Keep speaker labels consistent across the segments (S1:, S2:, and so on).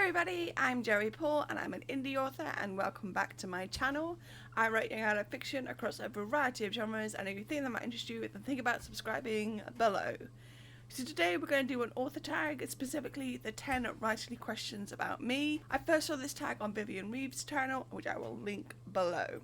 S1: everybody, I'm Jerry Paul and I'm an indie author, and welcome back to my channel. I write young adult fiction across a variety of genres, and if you think that might interest you, then think about subscribing below. So today we're going to do an author tag, specifically the 10 writerly questions about me. I first saw this tag on Vivian Reeves' channel, which I will link below.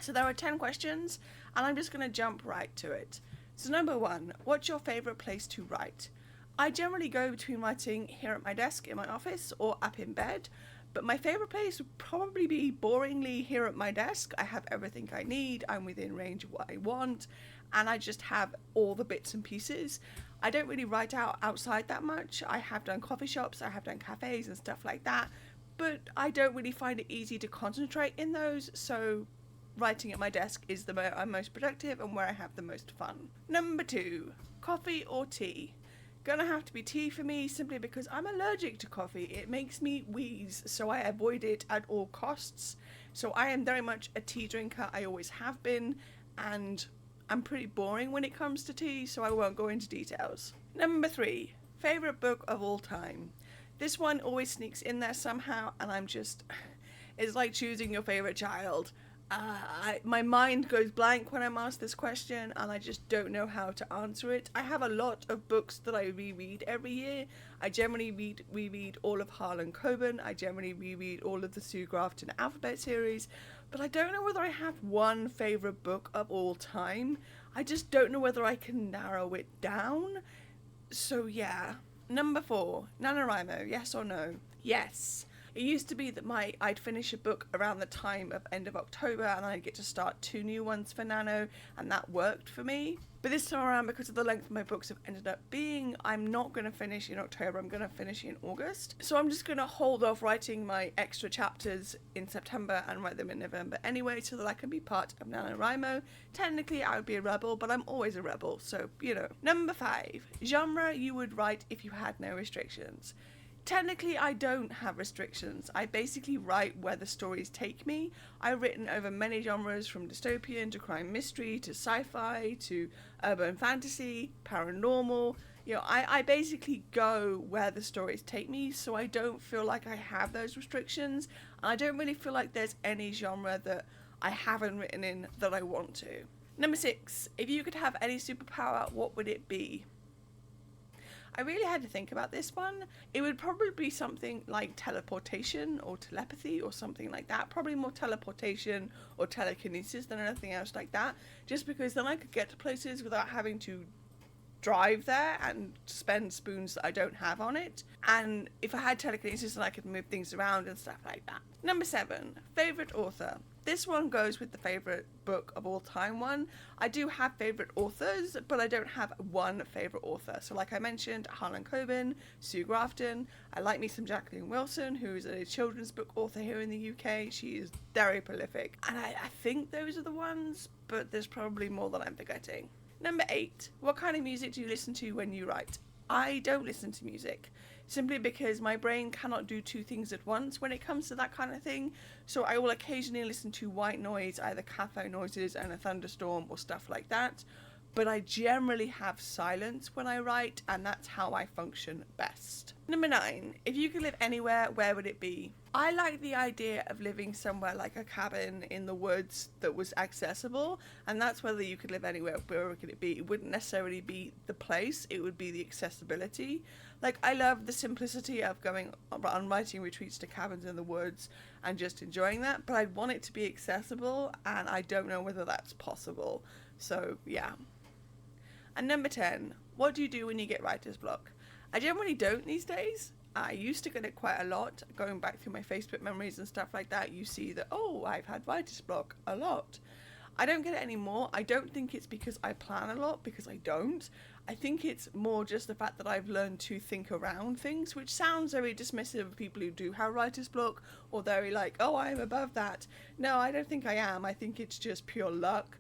S1: So there are 10 questions and I'm just going to jump right to it. So number 1, what's your favourite place to write? I generally go between writing here at my desk in my office or up in bed, but my favourite place would probably be boringly here at my desk. I have everything I need, I'm within range of what I want, and I just have all the bits and pieces. I don't really write outside that much. I have done coffee shops, I have done cafes and stuff like that, but I don't really find it easy to concentrate in those, so writing at my desk is where I'm most productive and where I have the most fun. Number 2, coffee or tea? Gonna have to be tea for me, simply because I'm allergic to coffee. It makes me wheeze, so I avoid it at all costs. So I am very much a tea drinker, I always have been, and I'm pretty boring when it comes to tea, so I won't go into details. Number 3, favourite book of all time. This one always sneaks in there somehow, and it's like choosing your favourite child. My mind goes blank when I'm asked this question, and I just don't know how to answer it. I have a lot of books that I reread every year. I generally reread all of Harlan Coben. I generally reread all of the Sue Grafton Alphabet series, but I don't know whether I have one favourite book of all time. I just don't know whether I can narrow it down. So yeah. Number 4, NaNoWriMo, yes or no? Yes. It used to be that I'd finish a book around the time of end of October and I'd get to start 2 new ones for Nano, and that worked for me. But this time around, because of the length my books have ended up being, I'm not going to finish in October, I'm going to finish in August. So I'm just going to hold off writing my extra chapters in September and write them in November anyway, so that I can be part of NaNoWriMo. Technically I would be a rebel, but I'm always a rebel, so you know. Number 5, genre you would write if you had no restrictions. Technically, I don't have restrictions. I basically write where the stories take me. I've written over many genres, from dystopian to crime mystery to sci-fi to urban fantasy, paranormal. You know, I basically go where the stories take me, so I don't feel like I have those restrictions. And I don't really feel like there's any genre that I haven't written in that I want to. Number 6, if you could have any superpower, what would it be? I really had to think about this one. It would probably be something like teleportation or telepathy or something like that. Probably more teleportation or telekinesis than anything else like that. Just because then I could get to places without having to drive there and spend spoons that I don't have on it. And if I had telekinesis, then I could move things around and stuff like that. Number 7, favourite author. This one goes with the favourite book of all time one. I do have favourite authors, but I don't have one favourite author. So like I mentioned, Harlan Coben, Sue Grafton. I like me some Jacqueline Wilson, who's a children's book author here in the UK. She is very prolific. And I think those are the ones, but there's probably more that I'm forgetting. Number 8, what kind of music do you listen to when you write? I don't listen to music, simply because my brain cannot do 2 things at once when it comes to that kind of thing. So I will occasionally listen to white noise, either cafe noises and a thunderstorm or stuff like that. But I generally have silence when I write, and that's how I function best. Number 9, if you could live anywhere, where would it be? I like the idea of living somewhere like a cabin in the woods that was accessible, and that's whether you could live anywhere, where could it be? It wouldn't necessarily be the place, it would be the accessibility. Like, I love the simplicity of going on writing retreats to cabins in the woods and just enjoying that, but I'd want it to be accessible, and I don't know whether that's possible. So yeah. And number 10, what do you do when you get writer's block? I generally don't these days. I used to get it quite a lot. Going back through my Facebook memories and stuff like that, you see that, oh, I've had writer's block a lot. I don't get it anymore. I don't think it's because I plan a lot, because I don't. I think it's more just the fact that I've learned to think around things, which sounds very dismissive of people who do have writer's block, or very like, oh, I'm above that. No, I don't think I am. I think it's just pure luck.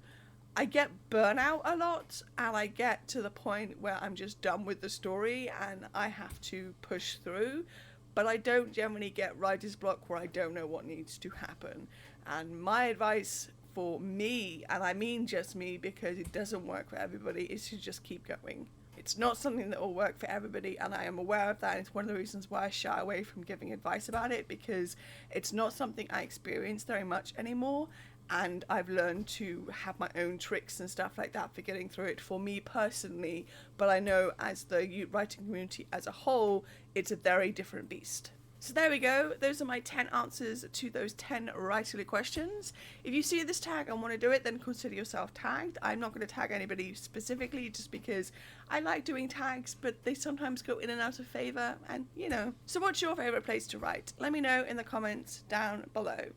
S1: I get burnout a lot, and I get to the point where I'm just done with the story and I have to push through, but I don't generally get writer's block where I don't know what needs to happen. And my advice for me, and I mean just me because it doesn't work for everybody, is to just keep going. It's not something that will work for everybody, and I am aware of that, and it's one of the reasons why I shy away from giving advice about it, because it's not something I experience very much anymore, and I've learned to have my own tricks and stuff like that for getting through it for me personally, but I know as the writing community as a whole, it's a very different beast. So there we go, those are my 10 answers to those 10 writerly questions. If you see this tag and want to do it, then consider yourself tagged. I'm not going to tag anybody specifically just because I like doing tags, but they sometimes go in and out of favour, and you know. So what's your favourite place to write? Let me know in the comments down below.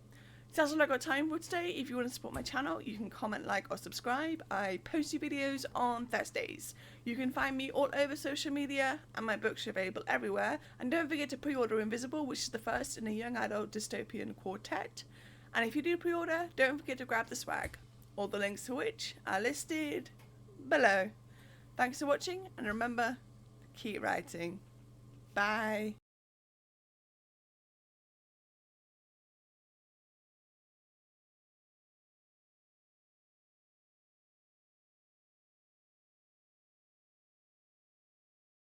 S1: So that's all I've got time for today. If you want to support my channel, you can comment, like, or subscribe. I post new videos on Thursdays. You can find me all over social media, and my books are available everywhere. And don't forget to pre-order Invisible, which is the first in a young adult dystopian quartet. And if you do pre-order, don't forget to grab the swag, all the links to which are listed below. Thanks for watching, and remember, keep writing. Bye.